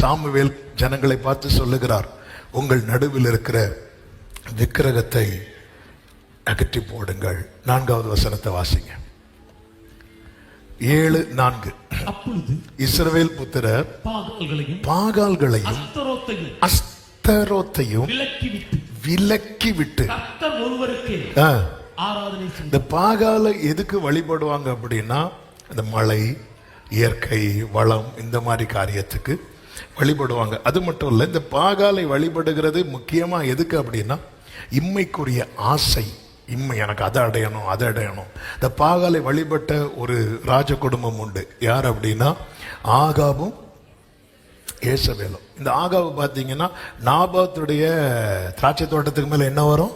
Samuel ஜனங்களை பார்த்து சொல்லுகிறார், உங்கள் நடுவில் இருக்கிற விக்கிரகத்தை அகற்றி போடுங்கள். 4வது வசனத்தை வாசிங்க. 7:4. அப்பொழுது இஸ்ரவேல் புத்திரர் பாகால்களையும் அஸ்தரோத்தையும் விலக்கிவிட்டு கர்த்தர் ஒருவருக்கே ஆராதனை செய்தார்கள். இந்த பாகாலை எதுக்கு வழிபடுவாங்க அப்படின்னா, இந்த மழை, இயற்கை வளம், இந்த மாதிரி காரியத்துக்கு வழிபடுவாங்க. அது மட்டும் இல்லை, இந்த பாகாலை வழிபடுகிறது முக்கியமா எதுக்கு அப்படின்னா, இம்மைக்குரிய ஆசை. இம்மை, எனக்கு அதை அடையணும் அதை அடையணும். இந்த பாகாலை வழிபட்ட ஒரு ராஜ குடும்பம் உண்டு. யார் அப்படின்னா, ஆகாபும் ஏசவேலும். இந்த ஆகாபு பார்த்தீங்கன்னா, நாபாத்துடைய திராட்சை தோட்டத்துக்கு மேல என்ன வரும்?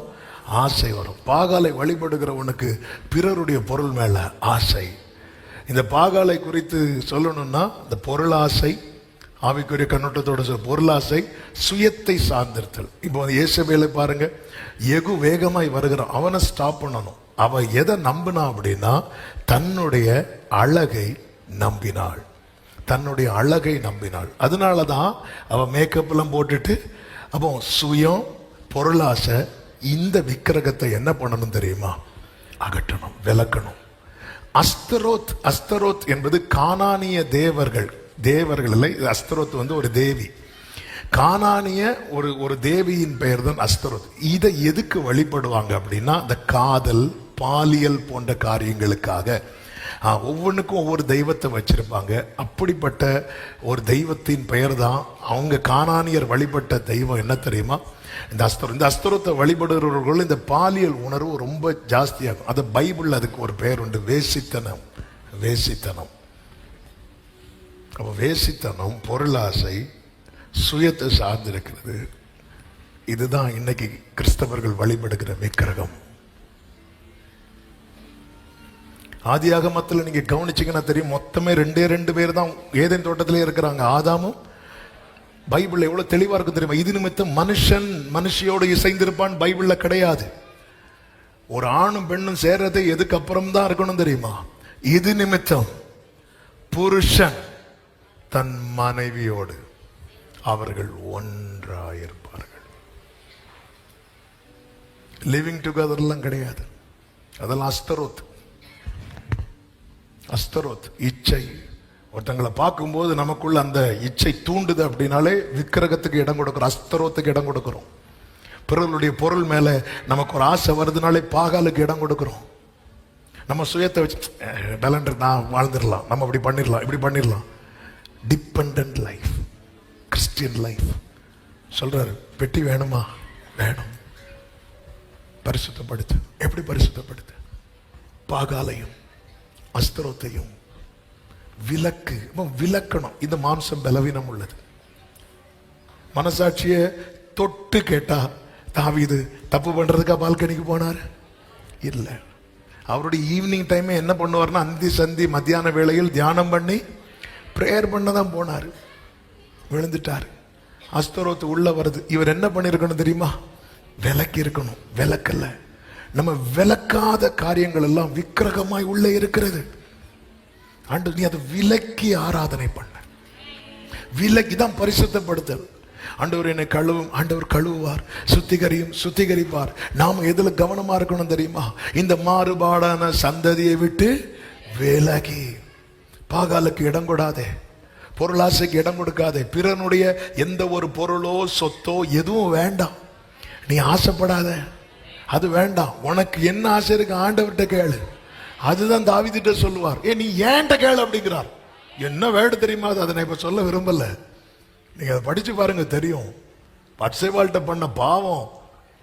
ஆசை வரும். பாகாலை வழிபடுகிறவனுக்கு பிறருடைய பொருள் மேல ஆசை. இந்த பாகாலை குறித்து சொல்லணும்னா, இந்த பொருளாசை, ஆவிக்குரிய கண்ணோட்டத்தோட பொருளாசை, சுயத்தை சார்ந்திருத்தல். இப்போ ஏசபேலை பாருங்க, எகு வேகமாய் வருகிறான், அவனை ஸ்டாப் பண்ணணும். அவ எதை நம்பினா அப்படின்னா, தன்னுடைய அழகை நம்பினாள். தன்னுடைய அழகை நம்பினாள். அதனாலதான் அவ மேக்கப் எல்லாம் போட்டுட்டு, அப்போ சுயம், பொருளாசை, இந்த விக்கிரகத்தை என்ன பண்ணணும் தெரியுமா? அகற்றணும், விலக்கணும். அஸ்தரோத், அஸ்தரோத் என்பது கானானிய தேவர்கள் இல்லை. அஸ்தரோத் ஒரு தேவி, கானானிய ஒரு தேவியின் பெயர் தான் அஸ்தரோத். இதை எதுக்கு வழிபடுவாங்க அப்படின்னா, இந்த காதல், பாலியல் போன்ற காரியங்களுக்காக. ஒவ்வொன்றுக்கும் ஒவ்வொரு தெய்வத்தை வச்சிருப்பாங்க. அப்படிப்பட்ட ஒரு தெய்வத்தின் பெயர் தான் அவங்க கானானியர் வழிபட்ட தெய்வம். என்ன தெரியுமா? இந்த அஸ்தரம். இந்த அஸ்தரத்தை வழிபடுகிறவர்கள் இந்த பாலியல் உணர்வு ரொம்ப ஜாஸ்தியாகும். அது பைபிள் அதுக்கு ஒரு பெயர் உண்டு, வேசித்தனம். வேசித்தனம், அப்போ வேசித்தனம், பொருளாசை, சுயத்தை சார்ந்திருக்கிறது. இதுதான் இன்னைக்கு கிறிஸ்தவர்கள் வழிபடுகிற விக்கிரகம். ஆதியாகமத்தில் நீங்க கவனிச்சீங்கன்னா தெரியும், மொத்தமே 2 பேர் தான் ஏதேன் தோட்டத்திலே இருக்கிறாங்க, ஆதாமும். பைபிள் எவ்வளவு தெளிவா இருக்கும் தெரியுமா? இது நிமித்தம் மனுஷன் மனுஷியோடு இசைந்திருப்பான் பைபிள்ல கிடையாது. ஒரு ஆணும் பெண்ணும் சேர்றது எதுக்கு அப்புறம் தான் இருக்கணும் தெரியுமா? இது நிமித்தம் புருஷன் தன் மனைவியோடு அவர்கள் ஒன்றாயிருப்பார்கள். லிவிங் டுகெதர்லாம் கிடையாது. அதெல்லாம் அஸ்தரோத். அஸ்தரோத் இச்சை. ஒருத்தங்களை பார்க்கும்போது நமக்குள்ள அந்த இச்சை தூண்டுது அப்படின்னாலே விக்கிரகத்துக்கு இடம் கொடுக்கிறோம், அஸ்தரோத்துக்கு இடம் கொடுக்கிறோம். பிறர்களுடைய பொருள் மேல நமக்கு ஒரு ஆசை வருதுனாலே பாகாலுக்கு இடம் கொடுக்கிறோம். நம்ம சுயத்தை வச்சு டேலண்ட், நான் வாழ்ந்துடலாம், நம்ம அப்படி பண்ணிடலாம், இப்படி பண்ணிடலாம். Dependent life, Christian life. சொல்றாரு, பெட்டி வேணுமா? வேணும். பரிசுத்தப்படுத்து. எப்படி பரிசுத்தப்படுத்து? பாகாலையும் அஸ்தரோத்தையும் விலக்கு. விலக்கணும். இந்த மாம்சம் பலவீனம் உள்ளது. மனசாட்சியை தொட்டு கேட்டா, தாவீது தப்பு பண்றதுக்கா பால்கனிக்கு போனார்? இல்ல. அவருடைய ஈவினிங் டைமே என்ன பண்ணுவார்னா, அந்தி சந்தி மத்தியான வேளையில் தியானம் பண்ணி பிரேயர் பண்ணதான் போனார். விழுந்துட்டார். அஸ்தரோத்து உள்ள வருது. இவர் என்ன பண்ணிருக்கணும் தெரியுமா? விலக்கி இருக்கணும். விலக்கல்ல. நம்ம விலக்காத காரியங்கள் எல்லாம் விக்கிரகமாய் உள்ளே இருக்கிறது. ஆண்டு, நீ அதை விலக்கி ஆராதனை பண்ண. விலக்கி தான் பரிசுத்தப்படுத்தல். ஆண்டவர் என்னை கழுவும். ஆண்டவர் கழுவுவார், சுத்திகரியும், சுத்திகரிப்பார். நாம் எதுல கவனமா இருக்கணும் தெரியுமா? இந்த மாறுபாடான சந்ததியை விட்டு விலகி. பாகாலுக்கு இடம் கொடாதே, பொருளாசைக்கு இடம் கொடுக்காதே. பிறனுடைய எந்த ஒரு பொருளோ சொத்தோ எதுவும் வேண்டாம். நீ ஆசைப்படாத, அது வேண்டாம். உனக்கு என்ன ஆசை இருக்கு ஆண்டவர்கிட்ட கேளு. அதுதான் தாவீதுட்ட சொல்லுவார். நீ ஏன்ட்ட கேளு அப்படிங்கிறார். என்ன வேடு தெரியுமா? அதை நான் இப்ப சொல்ல விரும்பல. நீங்க அதை படிச்சு பாருங்க, தெரியும். பட்சேவாள்கிட்ட பண்ண பாவம்.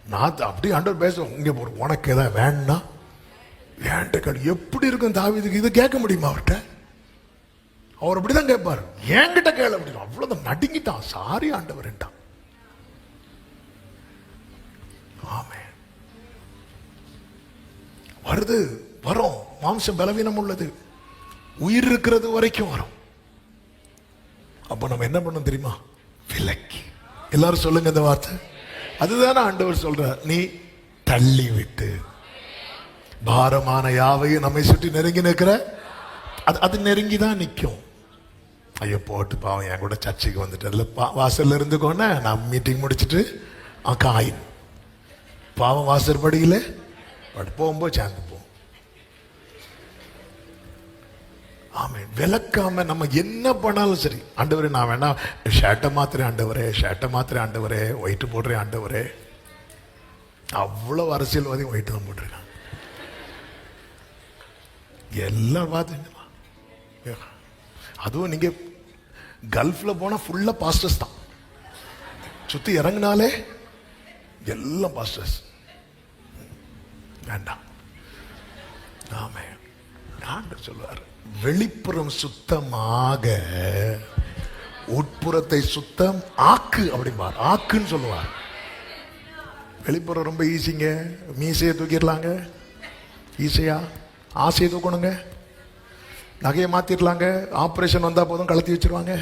நான் அப்படி ஆண்டவர் பேசுவோம். இங்க உனக்கு ஏதாவது வேணா ஏன்ட்ட கேளு. எப்படி இருக்கும் தாவீதுக்கு? இது கேட்க முடியுமா அவர்கிட்ட? அவர் அப்படிதான் கேட்பார். என்கிட்ட கேளு அப்படின்னு. அவ்வளவுதான், நடுங்கிட்டான். சாரி ஆண்டவர்ட்டான். ஆமே. வருது, வரும். மாம்சம் பலவீனம் உள்ளது, உயிர் இருக்கிறது வரைக்கும் வரும். அப்ப நம்ம என்ன பண்ணணும் தெரியுமா? விலக்கி. எல்லாரும் சொல்லுங்க இந்த வார்த்தை. அதுதானே ஆண்டவர் சொல்ற. நீ தள்ளி விட்டு பாரமான யாவையும் நம்மை சுற்றி நெருங்கி நிற்கிற, அது நெருங்கிதான் நிற்கும். ஐயோ போட்டு பாவம் என் கூட சர்ச்சுக்கு வந்துட்டு அதில் வாசல்ல இருந்துக்கோன்னே நான் மீட்டிங் முடிச்சுட்டு காயின் பாவம் வாசல் படியில் போகும்போது சேர்ந்து போவோம். ஆமென். விளக்காம நம்ம என்ன பண்ணாலும் சரி, ஆண்டவரே நான் வேணா ஷர்ட்டை மாத்திரேன் ஆண்டவரே, ஒயிட்டு போடுறேன் ஆண்டவரே. அவ்வளவு அரசியல்வாதியும் ஒயிட்டு தான் போட்டிருக்காங்க. எல்லாம் பார்த்தீங்களா? அதுவும் நீங்க கல்ஃப்ல போனா ஃபுல்லா பாஸ்டர்ஸ் தான், சுத்தி இறங்கினாலே எல்லாம் பாஸ்டர்ஸ். வேண்டாம். ஆமென். ஆண்டவர் சொல்வார், வெளிப்புறம் சுத்தமாக உட்புறத்தை சுத்தம் ஆக்கு அப்படிம்பார். ஆக்குன்னு சொல்லுவார். வெளிப்புறம் ரொம்ப ஈஸிங்க, மீசையை தூக்கிடலாங்க, ஈஸியா ஆசையை தூக்கணுங்க, நகையை மாத்திரலாங்க, ஆபரேஷன் வந்தா போதும் கலத்தி வச்சிருவாங்க.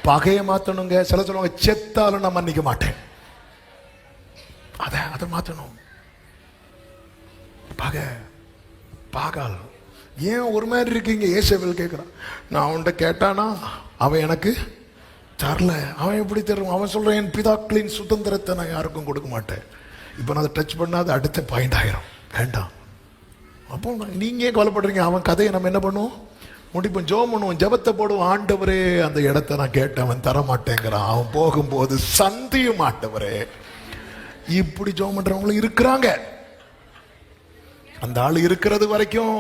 பகையை மாத்தணுங்க, சில சொல்லுவாங்க செத்தாலும் நான் மன்னிக்க மாட்டேன், அதை மாத்தணும். பகை பாகால் ஏன் ஒரு மாதிரி இருக்கீங்க? ஏசபேல் கேட்கிறான், நான் அவன்கிட்ட கேட்டானா அவன் எனக்கு தரல, அவன் எப்படி தரும்? அவன் சொல்றான் என் பிதாக்களின் சுதந்திரத்தை நான் யாருக்கும் கொடுக்க மாட்டேன். இப்போ நான் அதை டச் பண்ணாத அடுத்த பாயிண்ட் ஆயிரும். வேண்டாம். அப்போ நீங்க ஏன் கவலைப்படுறீங்க? அவன் கதையை நம்ம என்ன பண்ணுவோம்? முடிப்போம், ஜெபம் பண்ணுவோம், ஜெபத்தை போடுவோம். ஆண்டவரே அந்த இடத்தை நான் கேட்டேன், அவன் தர மாட்டேங்கிறான், அவன் போகும்போது சந்தியும் ஆண்டவரே. இப்படி ஜெபம் பண்றவங்களும் இருக்கிறாங்க. அந்த ஆள் இருக்கிறது வரைக்கும்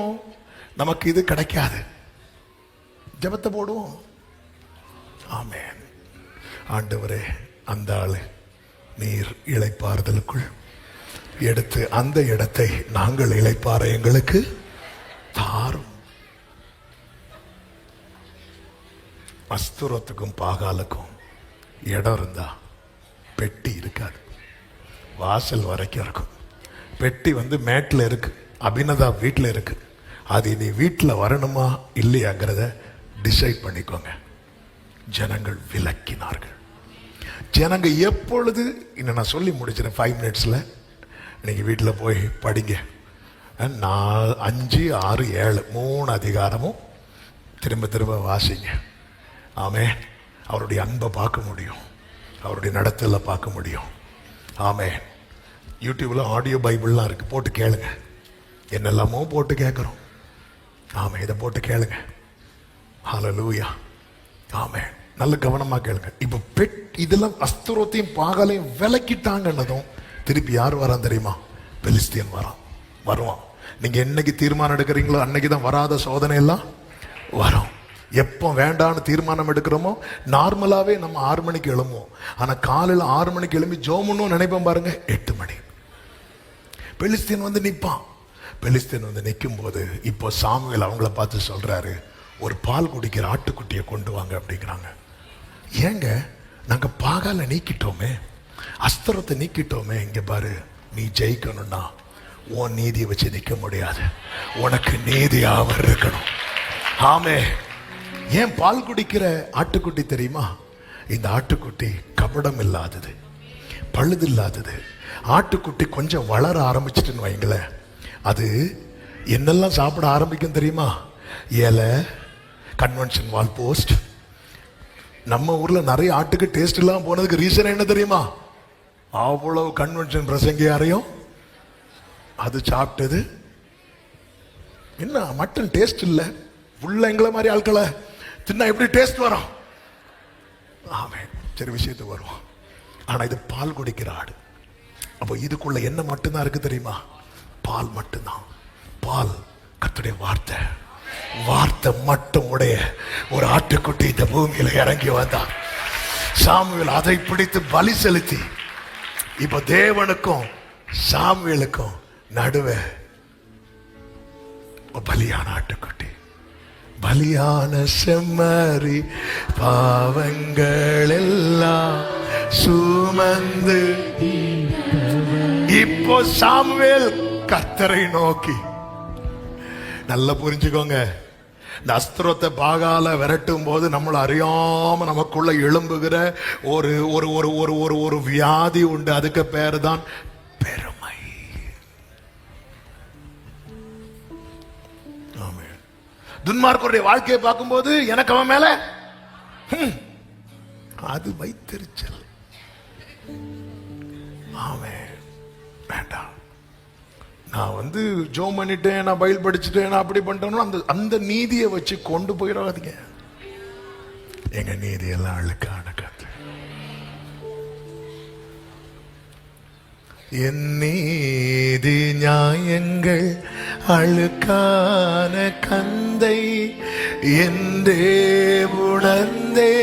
நமக்கு இது கிடைக்காது. ஜெபத்தை போடுவோம். ஆமென். ஆண்டவரே அந்த ஆளு நீர் இளைப்பாறுதலுக்குள் எடுத்து அந்த இடத்தை நாங்கள் இளைப்பாற எங்களுக்கு தாரும். அஸ்துரத்துக்கும் பாகாலுக்கும் இடம் இருந்தா பெட்டி இருக்காது, வாசல் வரைக்கும் இருக்கும். பெட்டி மேட்ல இருக்கு, அபிநதா வீட்டில் இருக்கு. அது நீ வீட்டில் வரணுமா இல்லையாங்கிறத டிசைட் பண்ணிக்கோங்க. ஜனங்கள் விலக்கினார்கள். ஜனங்க எப்பொழுது, இன்னும் நான் சொல்லி முடிச்சிடறேன் 5 மினிட்ஸ்ல, இன்னைக்கு வீட்டில் போய் படிங்க. 4, 5, 6, 7 3 அதிகாரமும் திரும்ப திரும்ப வாசிங்க. ஆமே. அவருடைய அன்பை பார்க்க முடியும், அவருடைய நடத்தல பார்க்க முடியும். ஆமே. யூடியூப்ல ஆடியோ பைபிள்லாம் இருக்கு, போட்டு கேளுங்க. என்னெல்லாமோ போட்டு கேட்குறோம். ஆமே, இதை போட்டு கேளுங்க. ஹல்லேலூயா. ஆமே. நல்ல கவனமா கேளுங்க. இப்ப இதெல்லாம் அஸ்தரோத்தையும் பாகாலையும் விலக்கிட்டாங்கன்னதும் திருப்பி யார் வரான் தெரியுமா? பெலிஸ்தியன் வருவான். நீங்க என்னைக்கு தீர்மானம் எடுக்கிறீங்களோ அன்னைக்கு தான் வராத சோதனை எல்லாம் வரும். எப்போ வேண்டான்னு தீர்மானம் எடுக்கிறோமோ, நார்மலாவே நம்ம 6 மணிக்கு எழும்புவோம். ஆனா காலையில 6 மணிக்கு எழும்பி ஜோமுன்னு நினைப்போம் பாருங்க, 8 மணி. பெலிஸ்தியன் நிற்பான். பெலிஸ்தியன் நிற்கும் போது இப்போ சாமுவேல் அவங்கள பார்த்து சொல்றாரு, ஒரு பால் குடிக்கிற ஆட்டுக்குட்டியை கொண்டு வாங்க அப்படிங்கிறாங்க. ஏங்க, நாங்க பாகால நீக்கிட்டோமே, அஸ்திரத்தை நீக்கிட்டோமே, இங்க பாரு, நீ ஜெயிக்கணும்னா உன் நீதியை வச்சு நிற்க முடியாது, உனக்கு நீதியா அவர் இருக்கணும். ஆமே. ஏன் பால் குடிக்கிற ஆட்டுக்குட்டி தெரியுமா? இந்த ஆட்டுக்குட்டி கபடம் இல்லாதது, பழுது இல்லாதது. ஆட்டுக்குட்டி கொஞ்சம் வளர ஆரம்பிச்சிட்டுன்னு வைங்களேன், அது என்னெல்லாம் சாப்பிட ஆரம்பிக்கும் தெரியுமா? இலை, கன்வென்ஷன் வால் போஸ்ட். நம்ம ஊர்ல நிறைய ஆட்டுக்கு டேஸ்ட் இல்லாம போனதுக்கு ரீசன் என்ன தெரியுமா? அவ்வளவு கன்வென்ஷன் பிரசங்க யாரையும் அது சாப்பிட்டது. என்ன மட்டன் டேஸ்ட் இல்ல, உள்ள எங்களை மாதிரி ஆட்களை தின்னா எப்படி டேஸ்ட் வரும்? ஆமே. சரி, விஷயத்துக்கு வருவோம். ஆனா இது பால் குடிக்கிற ஆடு. அப்போ இதுக்குள்ள என்ன மட்டும்தான் இருக்கு தெரியுமா? பால் மட்டும்தான். பால் கர்த்தருடைய வார்த்தை. வார்த்தை மட்டும் உடைய ஒரு ஆட்டுக்குட்டி இந்த பூமியில இறங்கி வந்தான். சாமுவேல் அதை பிடித்து பலி செலுத்தி, இப்ப தேவனுக்கும் சாமுவேலுக்கும் நடுவே பலியான ஆட்டுக்குட்டி, பலியான செம்மறி பாவங்கள் எல்லாம் சுமந்து இப்போ சாமுவேல் கர்த்தரை நோக்கி. நல்லா புரிஞ்சுக்கோங்க, இந்த அஸ்திரத்தை பாகால விரட்டும் போது நம்மளை அறியாம நமக்குள்ள எழும்புகிற ஒரு ஒரு ஒரு ஒரு ஒரு ஒரு வியாதி உண்டு. அதுக்கு பேரு தான் பெருமை. துன்மார்க்கருடைய வாழ்க்கையை பார்க்கும்போது எனக்கு அவன் மேல அது வைத்தறிச்சல். ஆமென். வேண்டாம். நான் ஜோம் பண்ணிட்டேன், நான் பைபிள் படிச்சுட்டேன், நான் அப்படி பண்ணிட்டேன்னா அந்த நீதியை வச்சு கொண்டு போயிடாதீங்க. எங்க நீதியெல்லாம் அழுக்கான கதை. என் நீதி நியாயங்கள் அழுக்கான கந்தை என்றே உணர்ந்தே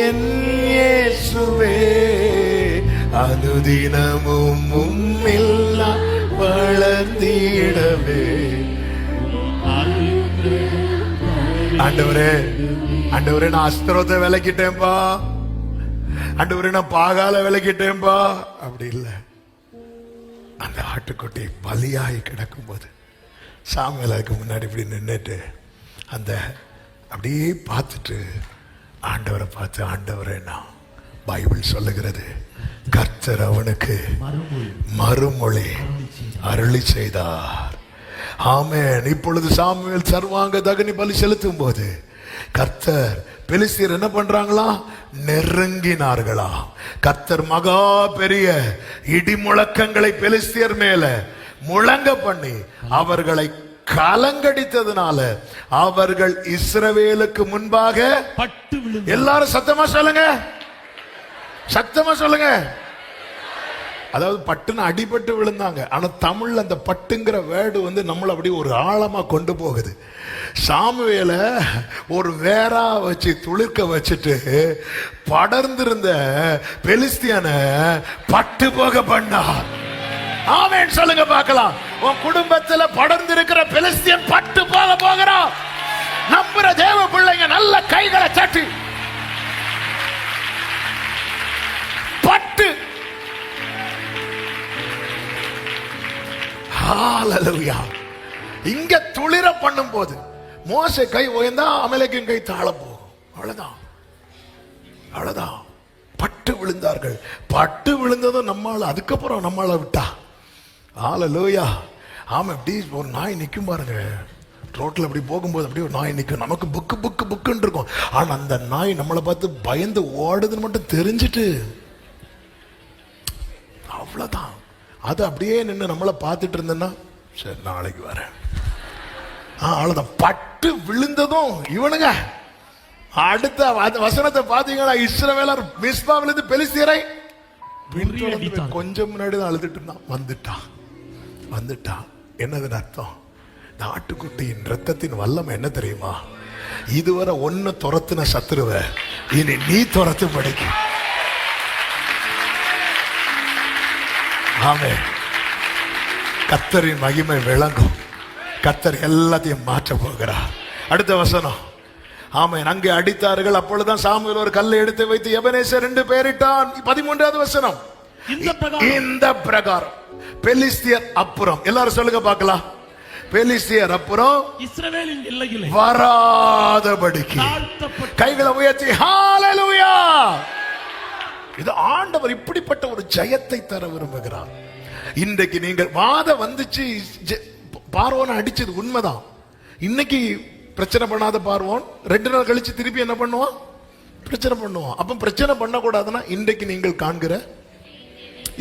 என் இயேசுவே அனுதினமும் உம்மில்லா வளர்ந்திடவே. ஆண்டவரே, ஆண்டவரே, நான் அஸ்திரத்தை விலக்கிட்டேன்பா, ஆண்டவரே நான் பாகால விலக்கிட்டேன்பா. அப்படி இல்லை. அந்த ஆட்டுக்குட்டி பலியாகி கிடக்கும் போது சாமுவேல் அதுக்கு முன்னாடி இப்படி நின்றுட்டு அந்த அப்படியே பார்த்துட்டு ஆண்டவரை பார்த்து, ஆண்டவரே, நான் பைபிள் சொல்லுகிறது கர்த்தர் அவனுக்கு மறுமொழி அருளி செய்தார். ஆமென். இப்பொழுது சாமுவேல் சர்வாங்க தகனி பலி செலுத்தும் போது கர்த்தர் பெலிஸ்தியர் என்ன பண்றாங்களா? நெருங்கினார்களா. கர்த்தர் மகா பெரிய இடி முழக்கங்களை பெலிஸ்தியர் மேல முழங்க பண்ணி அவர்களை கலங்கடித்ததுனால அவர்கள் இஸ்ரவேலுக்கு முன்பாக பட்டு விழுந்தார்கள். எல்லாரும் சத்தமா சொல்லுங்க, சத்தமா சொல்லுங்க. அதாவது பட்டுன்னு அடிபட்டு விழுந்தாங்க. ஆனா தமிழ்ல அந்த பட்டுங்கிற வேர்டு நம்மள அப்படி ஒரு ஆழமா கொண்டு போகுது. சாமுவேல ஒரு வேரா வச்சு துளிர்க்க வச்சுட்டு படர்ந்திருந்த பெலிஸ்தியன பட்டு போக பண்ணார். ஆமென் சொல்லுங்க பார்க்கலாம். உன் குடும்பத்துல படர்ந்திருக்கிற பெலிஸ்தியன் பட்டு போக போகிறான். நம்புற தேவ பிள்ளைங்க நல்ல கைகளை தட்டி பட்டு. ஹalleluya. இங்க துளிர பண்ணும் போது மோசே கை உயர்ந்தா அமலேக்கின் கை தாழ போகும். அவ்வளவுதான், அவ்வளவுதான். பட்டு விழுந்தார்கள். பட்டு விழுந்ததும் நம்மால, அதுக்கப்புறம் நம்மால விட்டா. ஹalleluya. ஆமா, இப்படி ஒரு நாய் நிக்கும் பாருங்க ரோட்ல அப்படி போகும்போது, அப்படியே ஒரு நாய் நிக்கும். நமக்கு புக்கு புக்கு புக்குன்னு இருக்கும். ஆனா அந்த நாய் நம்மளை பார்த்து பயந்து ஓடுதுன்னு மட்டும் தெரிஞ்சிட்டு அவ்வளவுதான். அது அப்படியே நின்று நம்மளை பார்த்துட்டு இருந்தேன்னா, சரி நாளைக்கு வரேன். அவ்வளவுதான். பட்டு விழுந்ததும் இவனுங்க அடுத்த வசனத்தை பாத்தீங்களா? இஸ்ரவேலர் மிஸ்பாவிலிருந்து பெலிஸ்தியரை கொஞ்சம் முன்னாடி தான் அழுதுட்டு இருந்தான். வந்துட்டான். என்னதுன்னு அர்த்தம்? இந்த ஆட்டுக்குட்டியின் ரத்தத்தின் வல்லமை என்ன தெரியுமா? இதுவரை ஒன்னு துரத்துன சத்துருவ இனி நீ துரத்து படிக்க. ஆமே. கர்த்தரின் மகிமை விளங்கும். கர்த்தர் எல்லாத்தையும் மாற்ற போகிறார். அடுத்த வசனம். ஆமென். அங்கே அடித்தார்கள். அப்பொழுதுதான் சாமுவேல் ஒரு கல்லை எடுத்து வைத்து எபனேசர் என்று பெயரிட்டான். 13வது வசனம். இந்த பிரகாரம் பெலிஸ்தியர் அப்புறம், எல்லாரும் சொல்லுங்க பார்க்கலாம், பெலிஸ்தியர் அப்புறம் இஸ்ரவேலின் எல்லையிலே வராதபடிக்கு கைகளை உயர்த்தி ஹalleluya. இது ஆண்டவர் இப்படிப்பட்ட ஒரு ஜெயத்தை தர விரும்புகிறார். இன்றைக்கு நீங்கள் வாதம் வந்துச்சு, பார்வோனை அடிச்சது உண்மைதான். இன்னைக்கு பிரச்சனை பண்ணாத பார்வோன் 2 நாள் கழிச்சு திருப்பி என்ன பண்ணுவான்? பிரச்சனை பண்ணுவான். அப்ப பிரச்சனை பண்ணக்கூடாதுன்னா இன்றைக்கு நீங்கள் காண்கிற,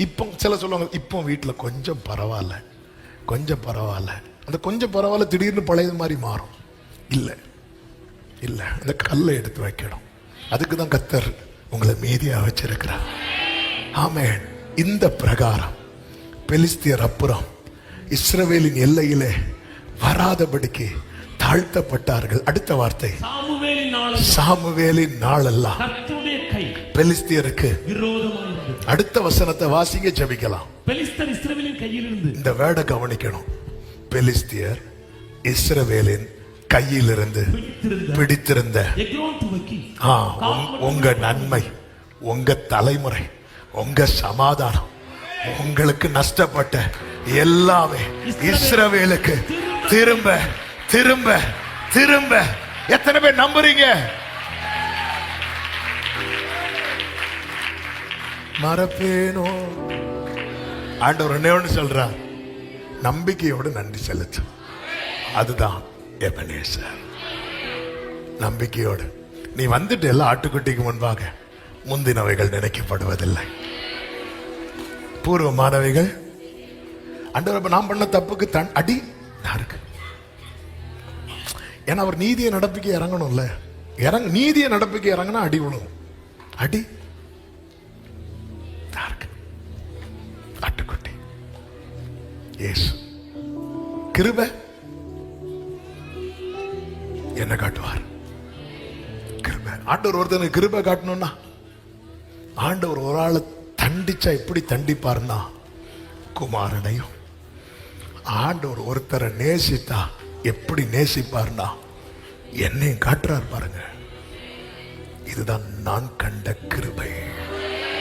இப்போ சில சொல்லுவாங்க இப்போ வீட்டுல கொஞ்சம் பரவாயில்ல, அந்த கொஞ்சம் பரவாயில்ல திடீர்னு பழையது மாதிரி மாறும். இல்ல அந்த கல்லை எடுத்து வைக்கணும். அதுக்கு தான் கர்த்தர் உங்களை மீதியா வச்சிருக்கிறார். ஆமென். இந்த பிரகாரம் பெலிஸ்தியர் அப்புறம் இஸ்ரவேலின் எல்லையிலே வராதபடிக்கு தாழ்த்தப்பட்டார்கள். அடுத்த வார்த்தை, சாமுவேலின் நாளெல்லாம் பெலிஸ்தியருக்கு விரோதமாயிருந்தது. அடுத்த வசனத்தை வாசிங்க, ஜெபிக்கலாம். பெலிஸ்தர் இஸ்ரவேலின் கையிலிருந்து, இந்த வேர்டை கவனிக்கணும், பெலிஸ்தியர் இஸ்ரவேலின் கையிலிருந்து பிடித்திருந்த உங்க நன்மை, உங்க தலைமுறை, உங்க சமாதானம், உங்களுக்கு நஷ்டப்பட்ட எல்லாமே இஸ்ரவேலுக்கு திரும்ப திரும்ப திரும்ப. எத்தனை பேர் நம்புறீங்க? மறப்பேனோ? ஆண்டவர் என்ன சொல்றார்? நம்பிக்கையோடு நன்றி செலுத்து. அதுதான் எபனேசர். நம்பிக்கையோடு நீ வந்துட்டு எல்லா ஆட்டுக்குட்டிக்கு முன்பாக முந்தினவைகள் நினைக்கப்படுவதில்லை, பூர்வமானவைகள். ஆண்டவர் நான் பண்ண தப்புக்கு அடி இருக்கு. ஏன்னா அவர் நீதியை நடப்பிக்க இறங்கணும்ல, நீதியை நடப்பிக்க இறங்கினா அடி விழும். அடி ஆட்டுக்குட்டி இயேசு. கிருபை என்ன காட்டுவார்? கிருபை. ஆண்டவர் ஒருத்தனுக்கு கிருபை காட்டணும்னா, ஆண்டவர் ஒரு ஆளை தண்டிச்சா எப்படி தண்டிப்பார்னா, குமாரனையும். ஆண்டவர் ஒருத்தரை நேசித்தா எப்படி நேசிப்பார்னா, என்னையும் காட்டுறார் பாருங்க. இதுதான் நான் கண்ட கிருபை.